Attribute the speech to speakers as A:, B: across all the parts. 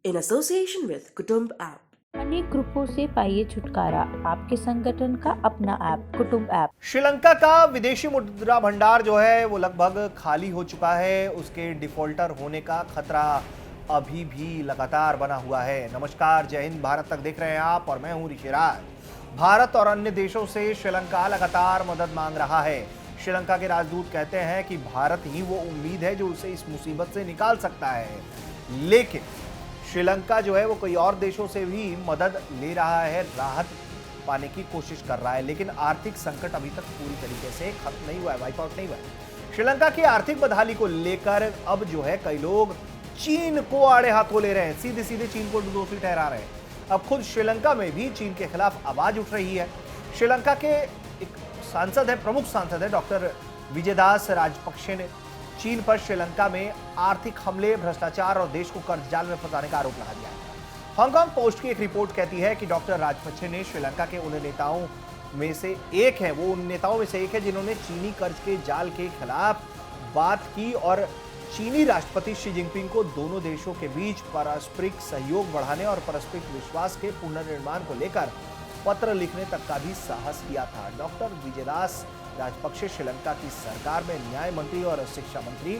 A: in association with Kutumb app.
B: अनेक ग्रुपों से पाइए छुटकारा, आपके संगठन का अपना ऐप कुटुंब ऐप।
C: श्रीलंका का विदेशी मुद्रा भंडार जो है वो लगभग खाली हो चुका है। उसके डिफॉल्टर होने का खतरा अभी भी लगातार बना हुआ है। नमस्कार, जय हिंद, भारत तक देख रहे हैं आप और मैं हूं ऋषिराज। भारत और अन्य देशों से श्रीलंका लगातार मदद मांग रहा है। श्रीलंका के राजदूत कहते हैं कि भारत ही वो उम्मीद है जो उसे इस मुसीबत से निकाल सकता है। लेकिन श्रीलंका जो है वो कई और देशों से भी मदद ले रहा है, राहत पाने की कोशिश कर रहा है, लेकिन आर्थिक संकट अभी तक पूरी तरीके से खत्म नहीं हुआ है, वाइप आउट नहीं हुआ है। श्रीलंका की आर्थिक बदहाली को लेकर अब जो है कई लोग चीन को आड़े हाथों ले रहे हैं, सीधे सीधे चीन को दोषी ठहरा रहे हैं। अब खुद श्रीलंका में भी चीन के खिलाफ आवाज उठ रही है। श्रीलंका के एक सांसद है, प्रमुख सांसद है डॉक्टर विजयदास राजपक्षे ने चीन पर श्रीलंका में आर्थिक हमले, भ्रष्टाचार और देश को कर्ज जाल में फंसाने का आरोप लगा दिया है। हांगकांग पोस्ट की एक रिपोर्ट कहती है कि डॉक्टर राजपक्षे ने श्रीलंका के उन नेताओं में से एक है, वो उन नेताओं में से एक है जिन्होंने चीनी कर्ज के जाल के खिलाफ बात की और चीनी राष्ट्रपति शी जिनपिंग को दोनों देशों के बीच पारस्परिक सहयोग बढ़ाने और पारस्परिक विश्वास के पुनर्निर्माण को लेकर पत्र लिखने तक का भी साहस किया था। डॉक्टर विजयदास राजपक्षे श्रीलंका की सरकार में न्याय मंत्री और शिक्षा मंत्री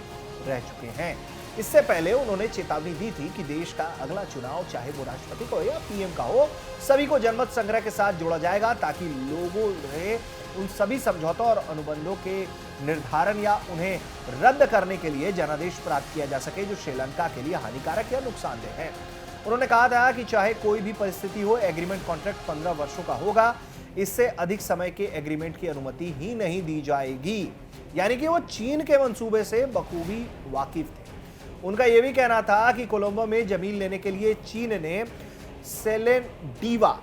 C: रह चुके हैं। इससे पहले उन्होंने चेतावनी दी थी कि देश का अगला चुनाव चाहे वो राष्ट्रपति को या पीएम का हो, सभी को जनमत संग्रह के साथ जोड़ा जाएगा ताकि लोगों ने उन सभी समझौतों और अनुबंधों के निर्धारण या उन्हें रद्द करने के लिए जनादेश प्राप्त किया जा सके जो श्रीलंका के लिए हानिकारक या नुकसानदेह है। उन्होंने कहा था कि चाहे कोई भी परिस्थिति हो, एग्रीमेंट कॉन्ट्रैक्ट 15 वर्षों का होगा, इससे अधिक समय के एग्रीमेंट की अनुमति ही नहीं दी जाएगी। यानी कि वो चीन के मंसूबे से बखूबी वाकिफ थे। उनका यह भी कहना था कि कोलंबो में जमीन लेने के लिए चीन ने सेलेंडीवा,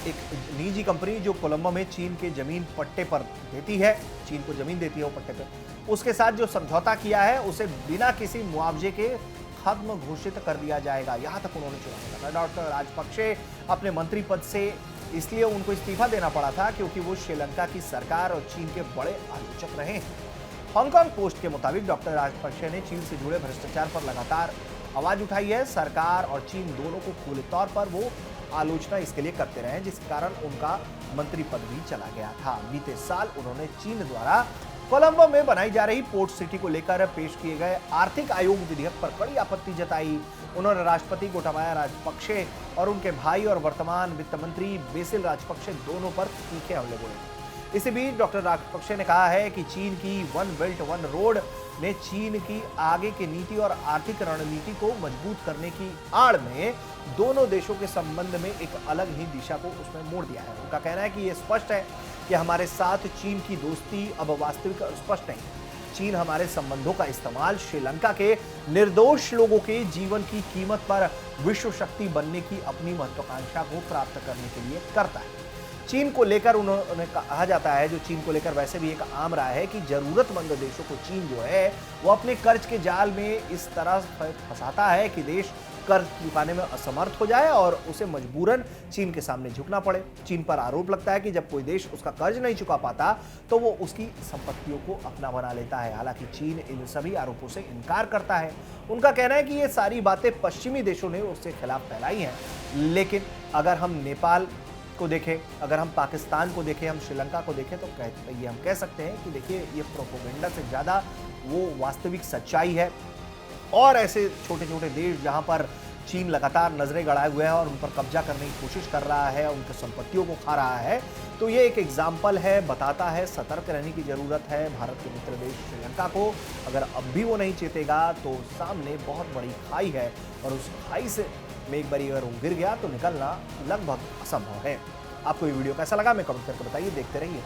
C: एक निजी कंपनी जो कोलंबो में चीन के जमीन पट्टे पर देती है, चीन को जमीन देती है वो पट्टे पर, उसके साथ जो समझौता किया है उसे बिना किसी मुआवजे के खत्म घोषित कर दिया जाएगा। यहां तक उन्होंने चुनाव लड़ा। डॉक्टर राजपक्षे अपने मंत्री पद से इसलिए उनको इस्तीफा देना पड़ा था क्योंकि वो श्रीलंका की सरकार और चीन के बड़े आलोचक रहे हैं। हांगकांग पोस्ट के मुताबिक डॉक्टर राजपक्षे ने चीन से जुड़े भ्रष्टाचार पर लगातार आवाज उठाई है। सरकार और चीन दोनों को खुले तौर पर वो आलोचना इसके लिए करते रहे, जिस कारण उनका मंत्री पद भी चला गया था। बीते साल उन्होंने चीन द्वारा कोलंबो में बनाई जा रही पोर्ट सिटी को लेकर पेश किए गए आर्थिक आयोग विधेयक पर कड़ी आपत्ति जताई। उन्होंने राष्ट्रपति गोटाबाया राजपक्षे और उनके भाई और वर्तमान वित्त मंत्री बेसिल राजपक्षे दोनों पर तीखे हमले बोले। इसी बीच डॉक्टर राजपक्षे ने कहा है कि चीन की वन बेल्ट वन रोड ने चीन की आगे की नीति और आर्थिक रणनीति को मजबूत करने की आड़ में दोनों देशों के संबंध में एक अलग ही दिशा को उसमें मोड़ दिया है। उनका कहना है कि यह स्पष्ट है कि हमारे साथ चीन की दोस्ती अब वास्तविक स्पष्ट नहीं। चीन हमारे संबंधों का इस्तेमाल श्रीलंका के निर्दोष लोगों के जीवन की कीमत पर विश्व शक्ति बनने की अपनी महत्वाकांक्षा को प्राप्त करने के लिए करता है। चीन को लेकर उन्होंने कहा जाता है, जो चीन को लेकर वैसे भी एक आम राय है कि जरूरतमंद देशों को चीन जो है वो अपने कर्ज के जाल में इस तरह फंसाता है कि देश कर्ज चुकाने में असमर्थ हो जाए और उसे मजबूरन चीन के सामने झुकना पड़े। चीन पर आरोप लगता है कि जब कोई देश उसका कर्ज नहीं चुका पाता तो वो उसकी संपत्तियों को अपना बना लेता है। हालांकि चीन इन सभी आरोपों से इनकार करता है। उनका कहना है कि ये सारी बातें पश्चिमी देशों ने उसके खिलाफ फैलाई हैं। लेकिन अगर हम नेपाल को देखें, अगर हम पाकिस्तान को देखें, हम श्रीलंका को देखें तो ये हम कह सकते हैं कि देखिए ये प्रोपेगेंडा से ज़्यादा वो वास्तविक सच्चाई है। और ऐसे छोटे छोटे देश जहां पर चीन लगातार नजरें गड़ाए हुए हैं और उन पर कब्जा करने की कोशिश कर रहा है, उनकी संपत्तियों को खा रहा है, तो ये एक एग्जाम्पल है, बताता है सतर्क रहने की जरूरत है भारत के मित्र देश श्रीलंका को। अगर अब भी वो नहीं चेतेगा तो सामने बहुत बड़ी खाई है और उस खाई से में एक बारी अगर वो गिर गया तो निकलना लगभग असंभव है। आपको ये वीडियो कैसा लगा, मैं कमेंट करके बताइए। देखते रहिए।